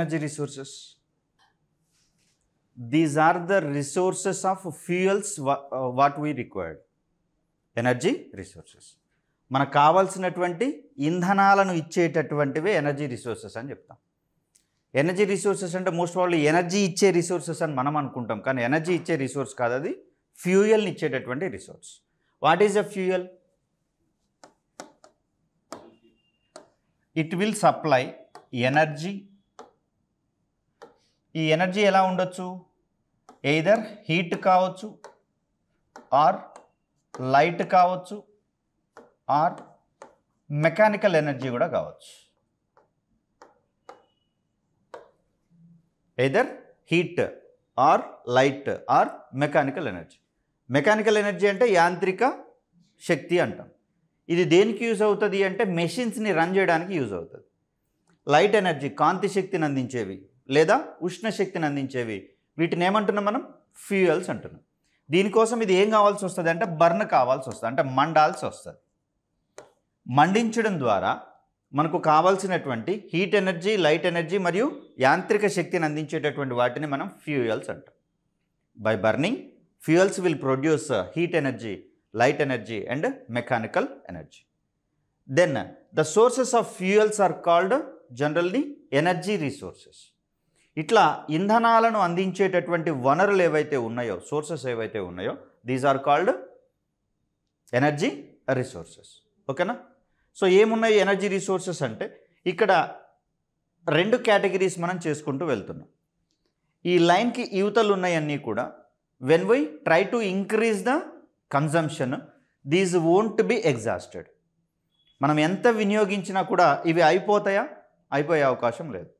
energy resources? These are the resources of fuels what we required. Energy resources. మనకు కావాల్సినటువంటి ఇంధనాలను ఇచ్చేటటువంటివే energy resources అని చెప్తాం. ఎనర్జీ రిసోర్సెస్ అంటే మోస్ట్ ప్రాబబ్లీ ఎనర్జీ ఇచ్చే రిసోర్సెస్ అని మనం అనుకుంటాం, కానీ ఎనర్జీ ఇచ్చే రిసోర్స్ కాదు, అది ఫ్యూయల్ని ఇచ్చేటటువంటి resource. What is a fuel? It will supply energy. ఈ ఎనర్జీ ఎలా ఉండొచ్చు? ఎయిదర్ హీట్ కావచ్చు, ఆర్ లైట్ కావచ్చు, ఆర్ మెకానికల్ ఎనర్జీ కూడా కావచ్చు. Either heat are light or mechanical energy. Mechanical energy అంటే యాంత్రిక శక్తి అంటాం. ఇది దేనికి యూజ్ అవుతుంది అంటే మెషిన్స్ని రన్ చేయడానికి యూజ్ అవుతుంది. లైట్ ఎనర్జీ కాంతి శక్తిని అందించేవి లేదా ఉష్ణ శక్తిని అందించేవి, వీటిని ఏమంటున్నాం మనం? ఫ్యూయల్స్ అంటున్నాం. దీనికోసం ఇది ఏం కావాల్సి వస్తుంది అంటే బర్న్ కావాల్సి వస్తుంది, అంటే మండాల్సి వస్తుంది. మండించడం ద్వారా మనకు కావాల్సినటువంటి హీట్ ఎనర్జీ, లైట్ ఎనర్జీ మరియు యాంత్రిక శక్తిని అందించేటటువంటి వాటిని మనం ఫ్యూయల్స్ అంటాం. By burning fuels will produce heat energy, light energy and mechanical energy. Then the sources of fuels are called generally energy resources. ఇట్లా ఇంధనాలను అందించేటటువంటి వనరులు ఏవైతే ఉన్నాయో, సోర్సెస్ ఏవైతే ఉన్నాయో, these are called energy resources. ఓకేనా? సో ఏమున్నాయి ఎనర్జీ రిసోర్సెస్ అంటే ఇక్కడ రెండు కేటగిరీస్ మనం చేసుకుంటూ వెళ్తున్నాం. ఈ లైన్కి యువతలు ఉన్నాయన్నీ కూడా when we try to increase the consumption, these won't be exhausted. మనం ఎంత వినియోగించినా కూడా ఇవి అయిపోతాయా? అయిపోయే అవకాశం లేదు.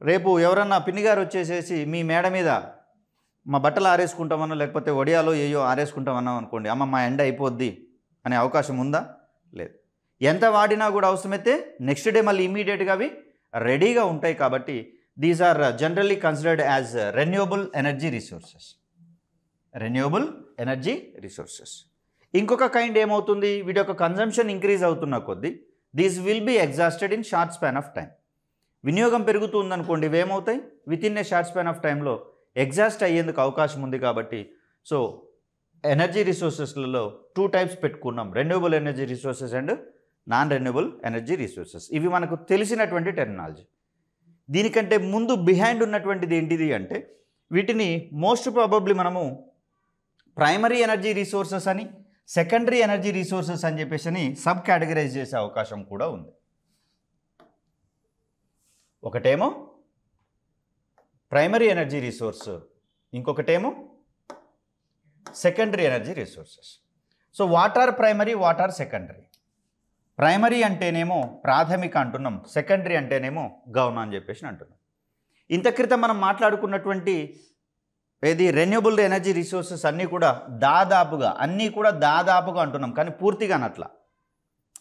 రేపు ఎవరన్నా పిన్నిగారు వచ్చేసేసి మీ మేడ మీద మా బట్టలు ఆరేసుకుంటామన్నా లేకపోతే వడియాలో ఏయో ఆరేసుకుంటామన్నాం అనుకోండి, అమ్మ మా ఎండ అయిపోద్ది అనే అవకాశం ఉందా? లేదు. ఎంత వాడినా కూడా అవసరమైతే నెక్స్ట్ డే మళ్ళీ ఇమీడియట్గా అవి రెడీగా ఉంటాయి. కాబట్టి these are generally considered as renewable energy resources. Renewable energy resources. ఇంకొక కైండ్ ఏమవుతుంది, వీటి యొక్క కన్జంప్షన్ ఇంక్రీజ్ అవుతున్న కొద్దీ these will be exhausted in short span of time. వినియోగం పెరుగుతుందనుకోండి, ఇవేమవుతాయి within a short span of టైంలో ఎగ్జాస్ట్ అయ్యేందుకు అవకాశం ఉంది. కాబట్టి సో ఎనర్జీ రిసోర్సెస్లలో 2 టైప్స్ పెట్టుకున్నాం, renewable energy resources and non renewable energy resources. ఇవి మనకు తెలిసినటువంటి టెర్మినాలజీ. దీనికంటే ముందు బిహైండ్ ఉన్నటువంటిది ఏంటిది అంటే వీటిని మోస్ట్ ప్రాబబ్లీ మనము ప్రైమరీ ఎనర్జీ రిసోర్సెస్ అని, సెకండరీ ఎనర్జీ రిసోర్సెస్ అని చెప్పేసి సబ్ కేటగరైజ్ చేసే అవకాశం కూడా ఉంది. ఒకటేమో ప్రైమరీ ఎనర్జీ రిసోర్స్, ఇంకొకటేమో secondary energy resources. So what are primary, what are secondary? Primary అంటేనేమో ప్రాథమిక అంటున్నాం, సెకండరీ అంటేనేమో గౌణ అని చెప్పేసి అంటున్నాం. ఇంత క్రితం మనం మాట్లాడుకున్నటువంటి ఏది రెన్యూవబుల్ ఎనర్జీ రిసోర్సెస్ అన్నీ కూడా దాదాపుగా అంటున్నాం, కానీ పూర్తిగా అనట్లా.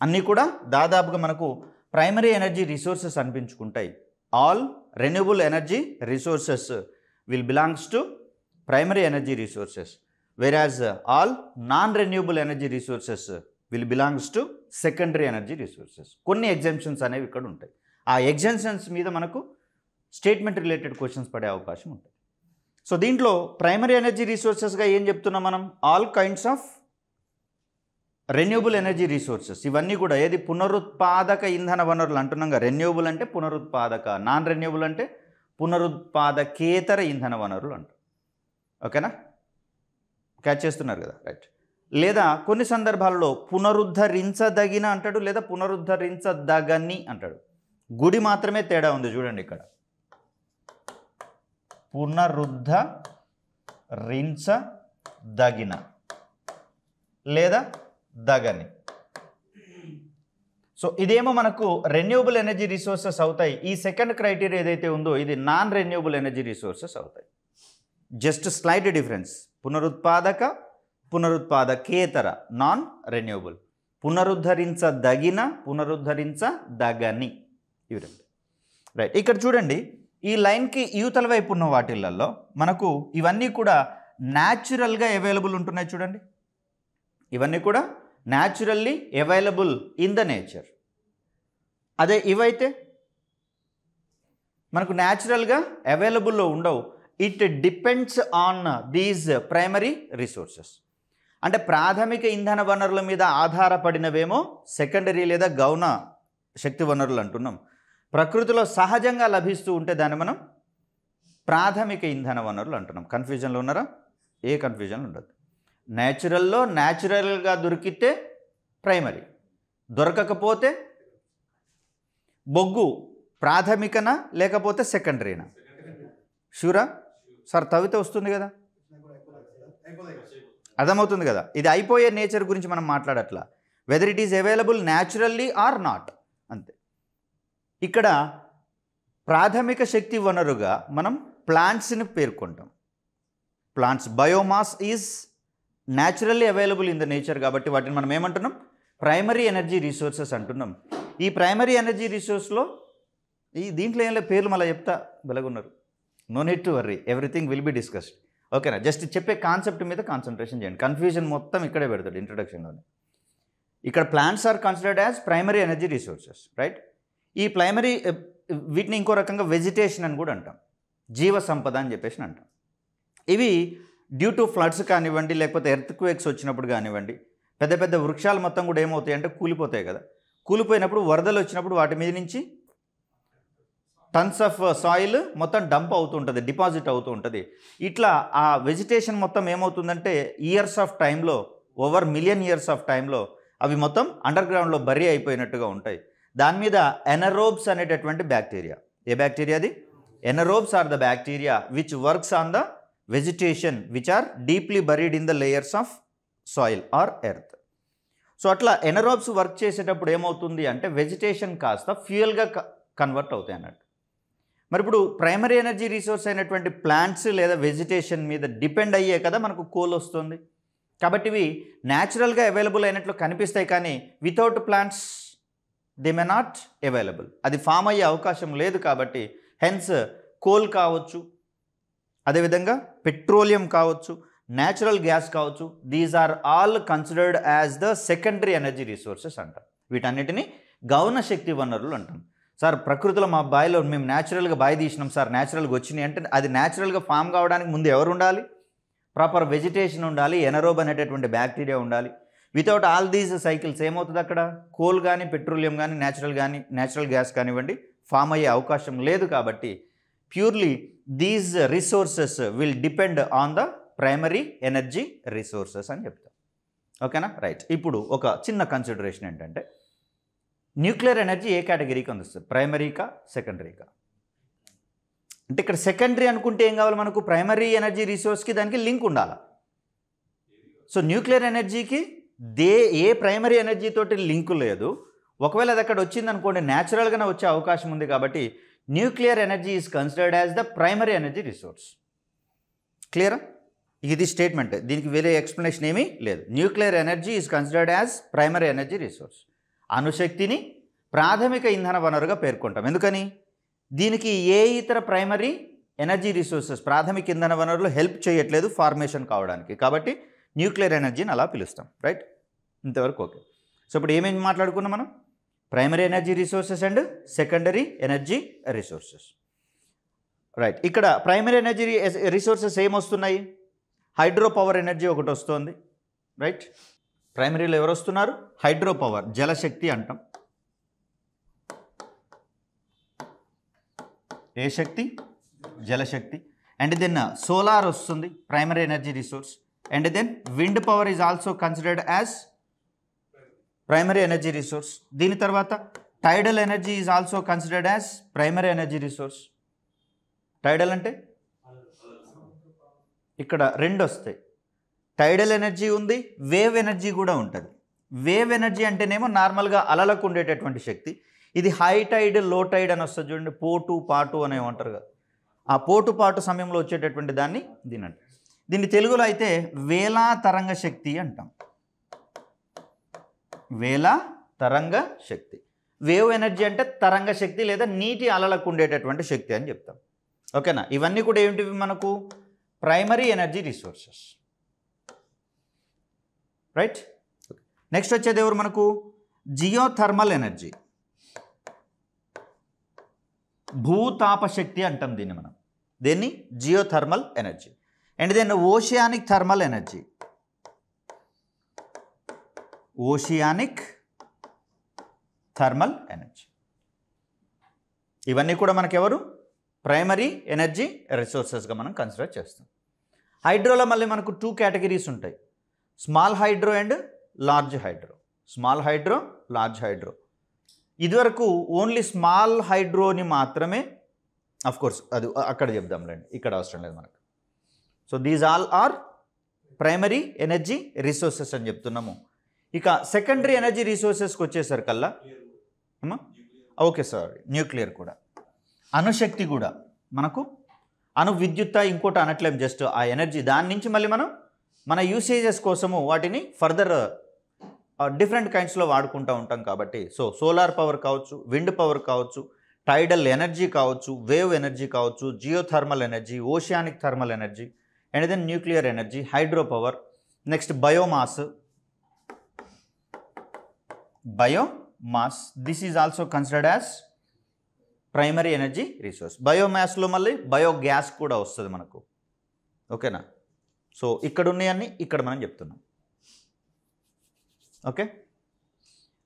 అన్నీ కూడా దాదాపుగా మనకు ప్రైమరీ ఎనర్జీ రిసోర్సెస్ అనిపించుకుంటాయి. All renewable energy resources will belongs to primary energy resources, whereas all non renewable energy resources will belongs to secondary energy resources. కొన్ని ఎగ్జామ్షన్స్ అనేవి ఇక్కడ ఉంటాయి. ఆ ఎగ్జామ్షన్స్ మీద మనకు స్టేట్మెంట్ రిలేటెడ్ క్వశ్చన్స్ పడే అవకాశం ఉంటుంది. సో దీంట్లో ప్రైమరీ ఎనర్జీ రిసోర్సెస్గా ఏం చెప్తున్నాం మనం? All kinds of renewable energy resources. ఇవన్నీ కూడా ఏది పునరుత్పాదక ఇంధన వనరులు అంటున్నాం. రెన్యూవబుల్ అంటే పునరుత్పాదక, నాన్ రెన్యూవబుల్ అంటే పునరుత్పాదకేతర ఇంధన వనరులు అంటారు. ఓకేనా? క్యాచ్ చేస్తున్నారు కదా? రైట్. లేదా కొన్ని సందర్భాల్లో పునరుద్ధరించదగిన అంటాడు, లేదా పునరుద్ధరించదగని అంటాడు. గుడి మాత్రమే తేడా ఉంది చూడండి ఇక్కడ. పునరుద్ధరించదగిన లేదా దగని. సో ఇదేమో మనకు రెన్యూవబుల్ ఎనర్జీ రిసోర్సెస్ అవుతాయి. ఈ సెకండ్ క్రైటీరియా ఏదైతే ఉందో ఇది నాన్ రెన్యూవబుల్ ఎనర్జీ రిసోర్సెస్ అవుతాయి. Just slight difference. పునరుత్పాదకేతర నాన్ రెన్యూవబుల్, పునరుద్ధరించదగిన, పునరుద్ధరించదగని, ఇవి రెండు. రైట్. ఇక్కడ చూడండి, ఈ లైన్కి యూతల వైపు ఉన్న వాటిల్లో మనకు ఇవన్నీ కూడా న్యాచురల్గా అవైలబుల్ ఉంటున్నాయి చూడండి. ఇవన్నీ కూడా naturally available in the nature. అదే ఇవైతే మనకు న్యాచురల్గా అవైలబుల్లో ఉండవు. It depends on these primary resources. అంటే ప్రాథమిక ఇంధన వనరుల మీద ఆధారపడినవేమో సెకండరీ లేదా గౌణ శక్తి వనరులు అంటున్నాం. ప్రకృతిలో సహజంగా లభిస్తూ ఉంటే దాన్ని మనం ప్రాథమిక ఇంధన వనరులు అంటున్నాం. కన్ఫ్యూజన్లో ఉన్నారా? ఏ కన్ఫ్యూజన్ ఉండదు. న్యాచురల్లో న్యాచురల్గా దొరికితే ప్రైమరీ, దొరకకపోతే బొగ్గు ప్రాథమికనా లేకపోతే సెకండరీనా? షూరా సార్? తవ్వితే వస్తుంది కదా, అర్థమవుతుంది కదా. ఇది అయిపోయే నేచర్ గురించి మనం మాట్లాడట్లా, whether it is available naturally or not, అంతే. ఇక్కడ ప్రాథమిక శక్తి వనరుగా మనం ప్లాంట్స్ని పేర్కొంటాం. Plants biomass is naturally available in the nature, కాబట్టి వాటిని మనం ఏమంటున్నాం? ప్రైమరీ ఎనర్జీ రిసోర్సెస్ అంటున్నాం. ఈ ప్రైమరీ ఎనర్జీ రిసోర్స్లో దీంట్లో ఏం లేదు, పేర్లు మళ్ళీ చెప్తా, వెలగున్నారు. No need to worry, everything will be discussed. ఓకేనా? జస్ట్ చెప్పే కాన్సెప్ట్ మీద కాన్సన్ట్రేషన్ చేయండి. కన్ఫ్యూజన్ మొత్తం ఇక్కడే పెడతాడు ఇంట్రొడక్షన్లోనే. ఇక్కడ plants are considered as primary energy resources, right? ఈ ప్రైమరీ వీటిని ఇంకో రకంగా వెజిటేషన్ అని కూడా అంటాం, జీవ సంపద అని చెప్పేసి అంటాం. ఇవి డ్యూ టు ఫ్లడ్స్ కానివ్వండి, లేకపోతే ఎర్త్క్వేక్స్ వచ్చినప్పుడు కానివ్వండి, పెద్ద పెద్ద వృక్షాలు మొత్తం కూడా ఏమవుతాయి అంటే కూలిపోతాయి కదా. కూలిపోయినప్పుడు వరదలు వచ్చినప్పుడు వాటి మీద నుంచి టన్స్ ఆఫ్ సాయిల్ మొత్తం డంప్ అవుతూ ఉంటుంది, డిపాజిట్ అవుతూ ఉంటుంది. ఇట్లా ఆ వెజిటేషన్ మొత్తం ఏమవుతుందంటే ఇయర్స్ ఆఫ్ టైంలో, ఓవర్ మిలియన్ ఇయర్స్ ఆఫ్ టైంలో అవి మొత్తం అండర్ గ్రౌండ్లో బరీ అయిపోయినట్టుగా ఉంటాయి. దాని మీద ఎనరోబ్స్ అనేటటువంటి బ్యాక్టీరియా, ఏ బ్యాక్టీరియా అది? Anaerobes are the bacteria which works on the vegetation which are deeply buried in the layers of soil or earth. So అట్లా ఎనరోబ్స్ వర్క్ చేసేటప్పుడు ఏమవుతుంది అంటే వెజిటేషన్ కాస్త ఫ్యూయల్గా కన్వర్ట్ అవుతాయి అన్నట్టు. మరి ఇప్పుడు ప్రైమరీ ఎనర్జీ రిసోర్స్ అయినటువంటి ప్లాంట్స్ లేదా వెజిటేషన్ మీద డిపెండ్ అయ్యే కదా మనకు కోల్ వస్తుంది. కాబట్టి ఇవి న్యాచురల్గా అవైలబుల్ అయినట్లు కనిపిస్తాయి, కానీ without plants they may not available. అది ఫామ్ అయ్యే అవకాశం లేదు. కాబట్టి హెన్స్ కోల్ కావచ్చు, అదేవిధంగా పెట్రోలియం కావచ్చు, న్యాచురల్ గ్యాస్ కావచ్చు, these are all considered as the secondary energy resources అంటాం. వీటన్నిటిని గౌణ శక్తి వనరులు అంటాం. సార్ ప్రకృతిలో మా బావిలో మేము న్యాచురల్గా బావి తీసినాం సార్, న్యాచురల్గా వచ్చినాయి అంటే అది న్యాచురల్గా ఫామ్ కావడానికి ముందు ఎవరు ఉండాలి? ప్రాపర్ వెజిటేషన్ ఉండాలి, ఎనరోబ్ అనేటటువంటి బ్యాక్టీరియా ఉండాలి. వితౌట్ ఆల్ దీస్ సైకిల్స్ ఏమవుతుంది? అక్కడ కోల్ కానీ పెట్రోలియం కానీ న్యాచురల్ గ్యాస్ కానివ్వండి ఫామ్ అయ్యే అవకాశం లేదు. కాబట్టి purely these resources will depend on the primary energy resources అని చెప్తాం. ఓకేనా? రైట్. ఇప్పుడు ఒక చిన్న కన్సిడరేషన్ ఏంటంటే న్యూక్లియర్ ఎనర్జీ ఏ కేటగిరీకి అందిస్తుంది? ప్రైమరీకా సెకండరీకా? అంటే ఇక్కడ సెకండరీ అనుకుంటే ఏం కావాలి మనకు? ప్రైమరీ ఎనర్జీ రిసోర్స్కి దానికి లింక్ ఉండాలి. సో న్యూక్లియర్ ఎనర్జీకి ఏ ప్రైమరీ ఎనర్జీ తోటి లింకు లేదు. ఒకవేళ అది అక్కడ వచ్చింది అనుకోండి, న్యాచురల్గానే వచ్చే అవకాశం ఉంది. కాబట్టి nuclear energy is considered as the primary energy resource. క్లియరా? ఇది స్టేట్మెంట్, దీనికి వేరే ఎక్స్ప్లెనేషన్ ఏమీ లేదు. Nuclear energy is considered as primary energy resource. అణుశక్తిని ప్రాథమిక ఇంధన వనరుగా పేర్కొంటాం. ఎందుకని? దీనికి ఏ ఇతర ప్రైమరీ ఎనర్జీ రిసోర్సెస్, ప్రాథమిక ఇంధన వనరులు హెల్ప్ చేయట్లేదు ఫార్మేషన్ కావడానికి. కాబట్టి న్యూక్లియర్ ఎనర్జీని అలా పిలుస్తాం. రైట్? ఇంతవరకు ఓకే. సో ఇప్పుడు ఏమేమి మాట్లాడుకున్నాం మనం? Primary energy resources and secondary energy resources. Right. ఇక్కడ ప్రైమరీ ఎనర్జీ రిసోర్సెస్ ఏమొస్తున్నాయి? హైడ్రో పవర్ ఎనర్జీ ఒకటి వస్తుంది. రైట్? ప్రైమరీలో ఎవరు వస్తున్నారు? హైడ్రో పవర్, జలశక్తి అంటాం. ఏ శక్తి? జలశక్తి. అండ్ దెన్ సోలార్ వస్తుంది, primary energy resource. And then wind power is also considered as primary energy resource. దీని తర్వాత tidal energy is also considered as primary energy resource. Tidal అంటే ఇక్కడ రెండు వస్తాయి. టైడల్ ఎనర్జీ ఉంది, వేవ్ ఎనర్జీ కూడా ఉంటుంది. వేవ్ ఎనర్జీ అంటేనేమో నార్మల్గా అలలకు ఉండేటటువంటి శక్తి. ఇది హై టైడ్, లో టైడ్ అని వస్తుంది చూడండి, పోటు పాటు అని ఏమంటారు కదా, ఆ పోటు పాటు సమయంలో వచ్చేటటువంటి దాన్ని దీనంట. దీన్ని తెలుగులో అయితే వేలా తరంగ శక్తి అంటాం. వేలా తరంగ శక్తి. వేవ్ ఎనర్జీ అంటే తరంగ శక్తి లేదా నీటి అలలకు ఉండేటటువంటి శక్తి అని చెప్తాం. ఓకేనా? ఇవన్నీ కూడా ఏంటివి మనకు? Primary energy resources. Right? Next వచ్చేది ఎవరు మనకు? Geothermal energy. భూతాప శక్తి అంటాం దీన్ని మనం. దీన్ని geothermal energy. And then oceanic thermal energy. Oceanic thermal energy. ఇవన్నీ కూడా మనకెవరు ప్రైమరీ ఎనర్జీ రిసోర్సెస్గా మనం కన్సిడర్ చేస్తాం. హైడ్రోలో మళ్ళీ మనకు 2 కేటగిరీస్ ఉంటాయి, small hydro and large hydro. Small hydro, large hydro. ఇదివరకు ఓన్లీ స్మాల్ హైడ్రోని మాత్రమే, అఫ్ కోర్స్ అది అక్కడ చెప్దాంలేండి, ఇక్కడ అవసరం లేదు మనకు. So these all are primary energy resources అని చెప్తున్నాము. ఇక సెకండరీ ఎనర్జీ రిసోర్సెస్కి వచ్చేసరికల్లా ఓకే సార్, న్యూక్లియర్ కూడా, అణుశక్తి కూడా మనకు, అణు విద్యుత్ ఇంకోటి అనట్లేం, జస్ట్ ఆ ఎనర్జీ దాని నుంచి మళ్ళీ మనం మన యూసేజెస్ కోసము వాటిని ఫర్దర్ డిఫరెంట్ కైండ్స్లో వాడుకుంటూ ఉంటాం కాబట్టి. సో సోలార్ పవర్ కావచ్చు, విండ్ పవర్ కావచ్చు, టైడల్ ఎనర్జీ కావచ్చు, వేవ్ ఎనర్జీ కావచ్చు, geothermal energy, oceanic thermal energy, and then nuclear energy, hydro power, next biomass. Biomass this is also considered as primary energy resource. బయోమాస్లో మళ్ళీ biogas కూడా వస్తుంది మనకు. ఓకేనా? సో ఇక్కడ ఉన్నాయన్నీ ఇక్కడ మనం చెప్తున్నాం. Okay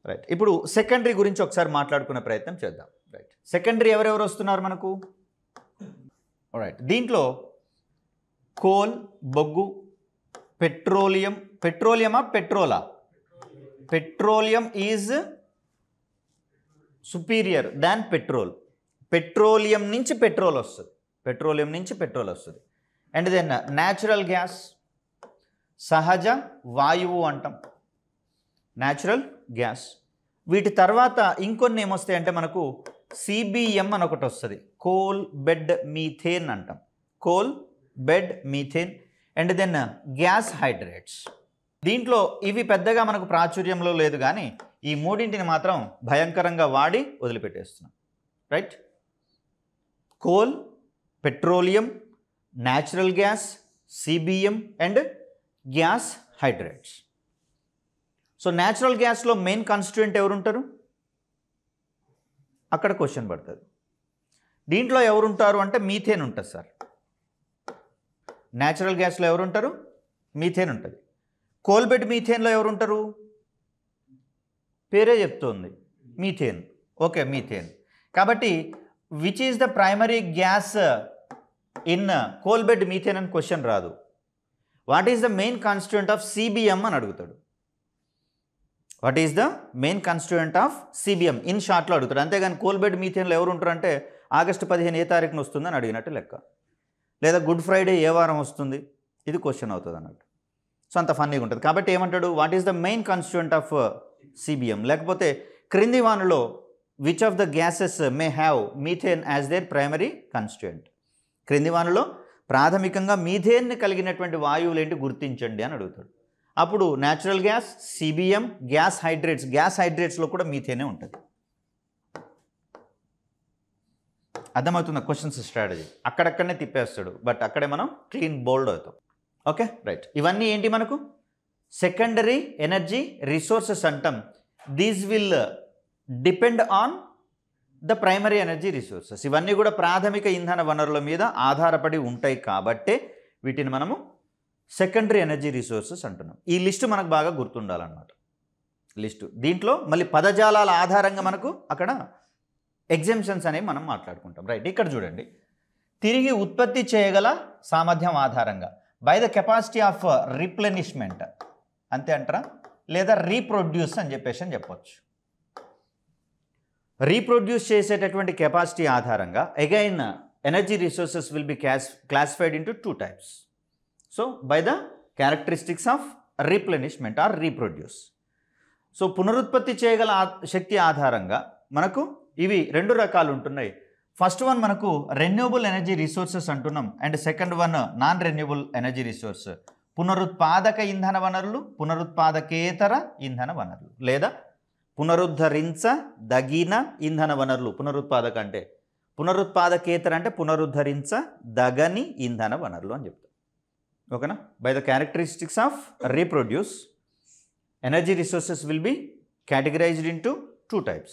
right. ఇప్పుడు సెకండరీ గురించి ఒకసారి మాట్లాడుకునే ప్రయత్నం చేద్దాం. రైట్, సెకండరీ ఎవరెవరు వస్తున్నారు మనకు? రైట్, దీంట్లో కోల్, బొగ్గు, పెట్రోలియం. పెట్రోలియమా పెట్రోలా? Petroleum is superior than petrol. Petroleum నుంచి పెట్రోల్ వస్తుంది, పెట్రోలియం నుంచి పెట్రోల్ వస్తుంది. అండ్ దెన్ న్యాచురల్ గ్యాస్, సహజ వాయువు అంటాం, న్యాచురల్ గ్యాస్. వీటి తర్వాత ఇంకొన్ని ఏమొస్తాయి అంటే మనకు సిబిఎం అని ఒకటి వస్తుంది, కోల్ బెడ్ మీథేన్ అంటాం, coal bed methane. And then gas hydrates. దీంట్లో ఇవి పెద్దగా మనకు ప్రాచుర్యంలో లేదు, కానీ ఈ మూడింటిని మాత్రం భయంకరంగా వాడి వదిలిపెట్టేస్తున్నాం. Right, coal, petroleum, natural gas, CBM and gas hydrates. So natural గ్యాస్లో మెయిన్ కాన్స్టిట్యూయెంట్ ఎవరు ఉంటారు? అక్కడ క్వశ్చన్ పడుతుంది. దీంట్లో ఎవరుంటారు అంటే మీథేన్ ఉంటుంది సార్. న్యాచురల్ గ్యాస్లో ఎవరుంటారు? మీథేన్ ఉంటుంది. కోల్బెడ్ మీథేన్లో ఎవరుంటారు? పేరే చెప్తోంది, మీథేన్. Okay, methane. కాబట్టి which is the primary gas in coalbed methane అని క్వశ్చన్ రాదు. What is the main constituent of CBM అని అడుగుతాడు. What is the main constituent of CBM in షార్ట్లో అడుగుతాడు. అంతేగాని కోల్బెడ్ మీథేన్లో ఎవరు ఉంటారు అంటే ఆగస్టు 15 ఏ తారీఖున వస్తుందని అడిగినట్టు లెక్క, లేదా గుడ్ ఫ్రైడే ఏ వారం వస్తుంది, ఇది క్వశ్చన్ అవుతుంది అన్నట్టు. సో అంత ఫన్నీగా ఉంటుంది. కాబట్టి ఏమంటాడు, what is the main constituent of CBM. లేకపోతే క్రింది వానలో which of the gases may have methane as their primary constituent. క్రింది వానలో ప్రాథమికంగా మీథేన్ని కలిగినటువంటి వాయువులు ఏంటి గుర్తించండి అని అడుగుతాడు. అప్పుడు natural gas, CBM, gas hydrates. Gas హైడ్రేట్స్లో కూడా మీథేనే ఉంటుంది. అర్థమవుతున్న క్వశ్చన్స్ స్ట్రాటజీ అక్కడక్కడనే తిప్పేస్తాడు, బట్ అక్కడే మనం క్లీన్ బోల్డ్ అవుతాం. ఓకే రైట్, ఇవన్నీ ఏంటి మనకు సెకండరీ ఎనర్జీ రిసోర్సెస్ అంటాం. These will depend on the primary energy resources. ఇవన్నీ కూడా ప్రాథమిక ఇంధన వనరుల మీద ఆధారపడి ఉంటాయి కాబట్టే వీటిని మనము సెకండరీ ఎనర్జీ రిసోర్సెస్ అంటున్నాం. ఈ లిస్టు మనకు బాగా గుర్తుండాలన్నమాట. లిస్టు దీంట్లో మళ్ళీ పదజాలాల ఆధారంగా మనకు అక్కడ ఎగ్జెంప్షన్స్ అనేవి మనం మాట్లాడుకుంటాం. రైట్, ఇక్కడ చూడండి, తిరిగి ఉత్పత్తి చేయగల సామర్థ్యం ఆధారంగా బై ద కెపాసిటీ ఆఫ్ రీప్లెనిష్మెంట్ అంతే అంటారా, లేదా రీప్రొడ్యూస్ అని చెప్పొచ్చు. రీప్రొడ్యూస్ చేసేటటువంటి కెపాసిటీ ఆధారంగా again energy resources will be classified into 2 types. So by the characteristics of replenishment or reproduce. So పునరుత్పత్తి చేయగల శక్తి ఆధారంగా మనకు ఇవి 2 రకాలు ఉంటున్నాయి. ఫస్ట్ వన్ మనకు రెన్యూవబుల్ ఎనర్జీ రిసోర్సెస్ అంటున్నాం, and second one non renewable energy resource. పునరుత్పాదక ఇంధన వనరులు, పునరుత్పాదకేతర ఇంధన వనరులు, లేదా పునరుద్ధరించదగిన ఇంధన వనరులు. పునరుత్పాదక అంటే, పునరుత్పాదకేతర అంటే పునరుద్ధరించదగని ఇంధన వనరులు అని చెప్తాం. ఓకేనా? By the characteristics of reproduce energy resources will B categorized into 2 types.